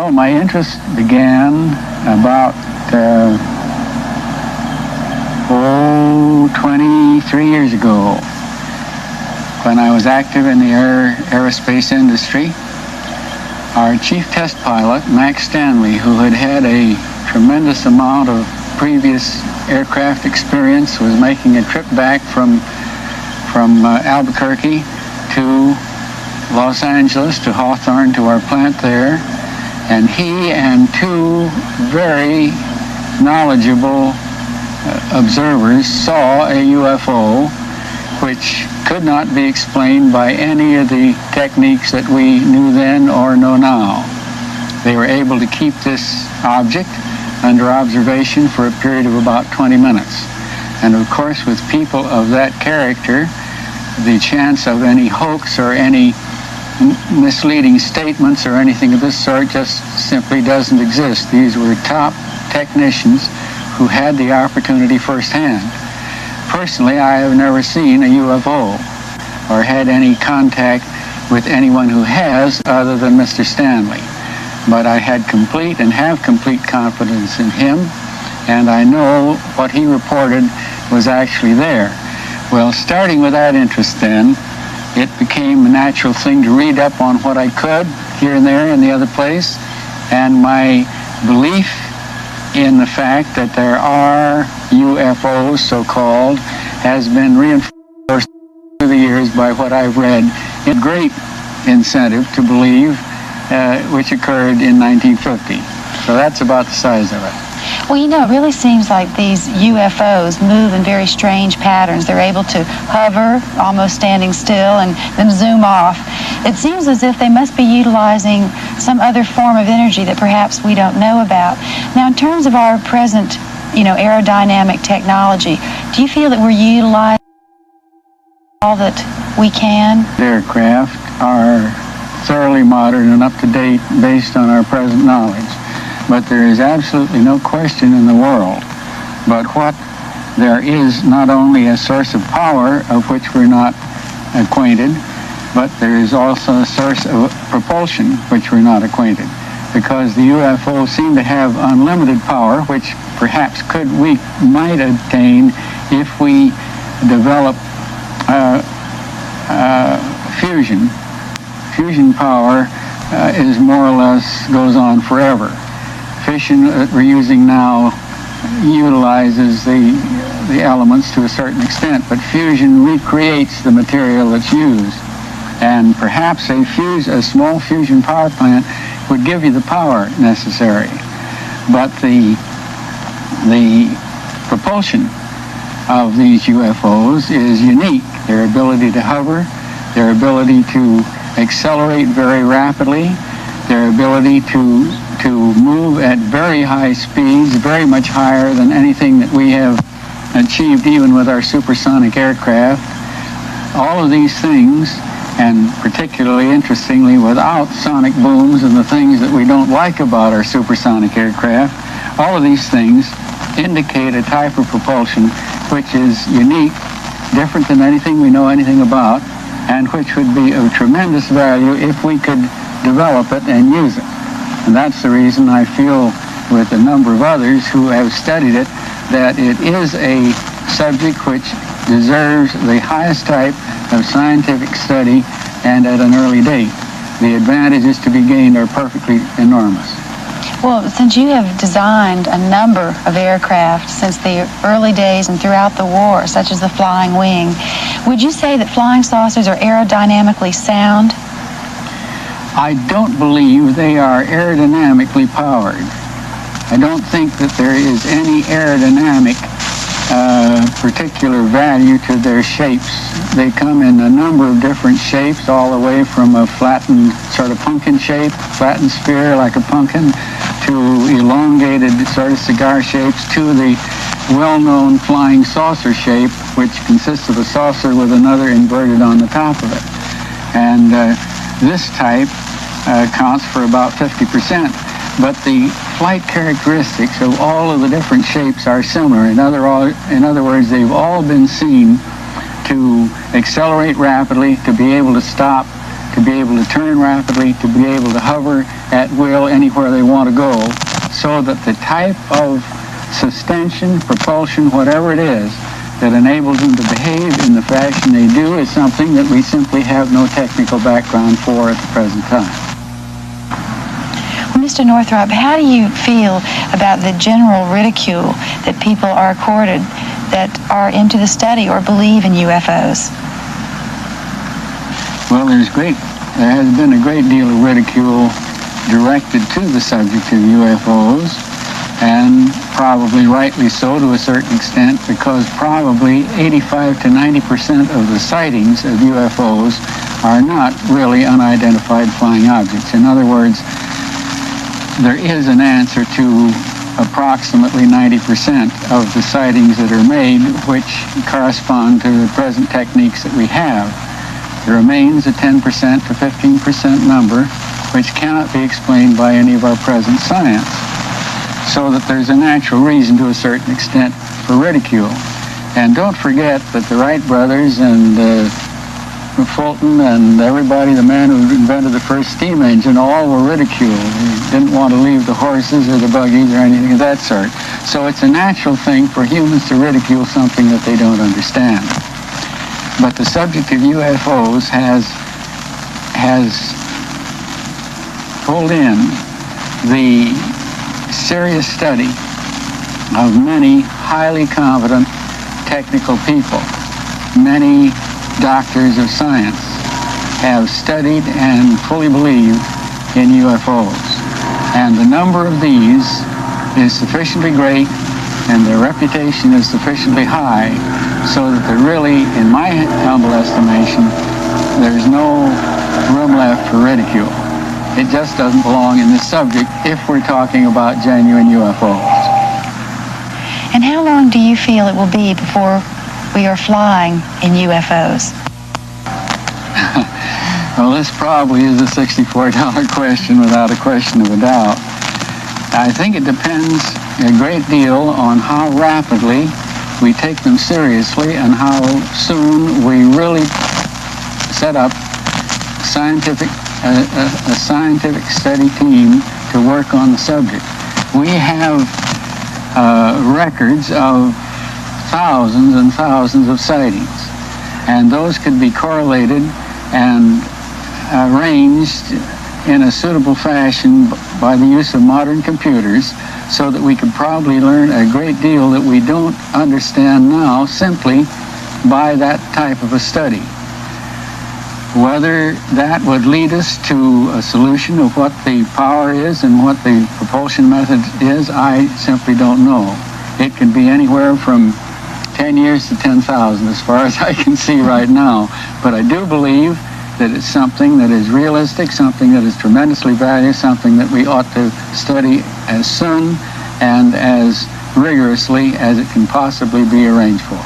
Well, my interest began about 23 years ago when I was active in the aerospace industry. Our chief test pilot, Max Stanley, who had had a tremendous amount of previous aircraft experience, was making a trip back from Albuquerque to Los Angeles, to Hawthorne, to our plant there. And he and two very knowledgeable observers saw a UFO which could not be explained by any of the techniques that we knew then or know now. They were able to keep this object under observation for a period of about 20 minutes. And of course, with people of that character, the chance of any hoax or any misleading statements or anything of this sort just simply doesn't exist. These were top technicians who had the opportunity firsthand. Personally, I have never seen a UFO or had any contact with anyone who has other than Mr. Stanley. But I had complete and have complete confidence in him, and I know what he reported was actually there. Well, starting with that interest then, it became a natural thing to read up on what I could here and there in the other place, and my belief in the fact that there are UFOs, so-called, has been reinforced through the years by what I've read. A great incentive to believe, which occurred in 1950. So that's about the size of it. Well, you know, it really seems like these UFOs move in very strange patterns. They're able to hover, almost standing still, and then zoom off. It seems as if they must be utilizing some other form of energy that perhaps we don't know about. Now, in terms of our present, aerodynamic technology, do you feel that we're utilizing all that we can? Aircraft are thoroughly modern and up to date based on our present knowledge. But there is absolutely no question in the world but what there is not only a source of power of which we're not acquainted, but there is also a source of propulsion which we're not acquainted. Because the UFOs seem to have unlimited power, which perhaps we might attain if we develop fusion. Fusion power is more or less goes on forever. Fission that we're using now utilizes the elements to a certain extent, but fusion recreates the material that's used. And perhaps a small fusion power plant would give you the power necessary. But the propulsion of these UFOs is unique. Their ability to hover, their ability to accelerate very rapidly, their ability to move at very high speeds, very much higher than anything that we have achieved even with our supersonic aircraft. All of these things, and particularly interestingly without sonic booms and the things that we don't like about our supersonic aircraft, all of these things indicate a type of propulsion which is unique, different than anything we know anything about, and which would be of tremendous value if we could develop it and use it. And that's the reason I feel, with a number of others who have studied it, that it is a subject which deserves the highest type of scientific study and at an early date. The advantages to be gained are perfectly enormous. Well, since you have designed a number of aircraft since the early days and throughout the war, such as the Flying Wing, would you say that flying saucers are aerodynamically sound? I don't believe they are aerodynamically powered. I don't think that there is any aerodynamic particular value to their shapes. They come in a number of different shapes, all the way from a flattened sort of pumpkin shape, flattened sphere like a pumpkin, to elongated sort of cigar shapes, to the well-known flying saucer shape, which consists of a saucer with another inverted on the top of it. And this type counts for about 50%. But the flight characteristics of all of the different shapes are similar. In other words, they've all been seen to accelerate rapidly, to be able to stop, to be able to turn rapidly, to be able to hover, at will anywhere they want to go, so that the type of sustension, propulsion, whatever it is, that enables them to behave in the fashion they do is something that we simply have no technical background for at the present time. Well, Mr. Northrop, how do you feel about the general ridicule that people are accorded that are into the study or believe in UFOs? Well, there has been a great deal of ridicule directed to the subject of UFOs, and probably rightly so to a certain extent, because probably 85 to 90% of the sightings of UFOs are not really unidentified flying objects. In other words, there is an answer to approximately 90% of the sightings that are made, which correspond to the present techniques that we have. There remains a 10% to 15% number, which cannot be explained by any of our present science. So that there's a natural reason to a certain extent for ridicule. And don't forget that the Wright brothers and Fulton and everybody, the man who invented the first steam engine, all were ridiculed. They didn't want to leave the horses or the buggies or anything of that sort. So it's a natural thing for humans to ridicule something that they don't understand. But the subject of UFOs has pulled in the serious study of many highly competent technical people. Many doctors of science have studied and fully believe in UFOs. And the number of these is sufficiently great and their reputation is sufficiently high so that there really, in my humble estimation, there's no room left for ridicule. It just doesn't belong in this subject if we're talking about genuine UFOs. And how long do you feel it will be before we are flying in UFOs? Well, this probably is a $64 question without a question of a doubt. I think it depends a great deal on how rapidly we take them seriously and how soon we really set up a scientific study team to work on the subject. We have records of thousands and thousands of sightings, and those could be correlated and arranged in a suitable fashion by the use of modern computers, so that we could probably learn a great deal that we don't understand now simply by that type of a study. Whether that would lead us to a solution of what the power is and what the propulsion method is, I simply don't know. It could be anywhere from 10 years to 10,000 as far as I can see right now. But I do believe that it's something that is realistic, something that is tremendously valuable, something that we ought to study as soon and as rigorously as it can possibly be arranged for.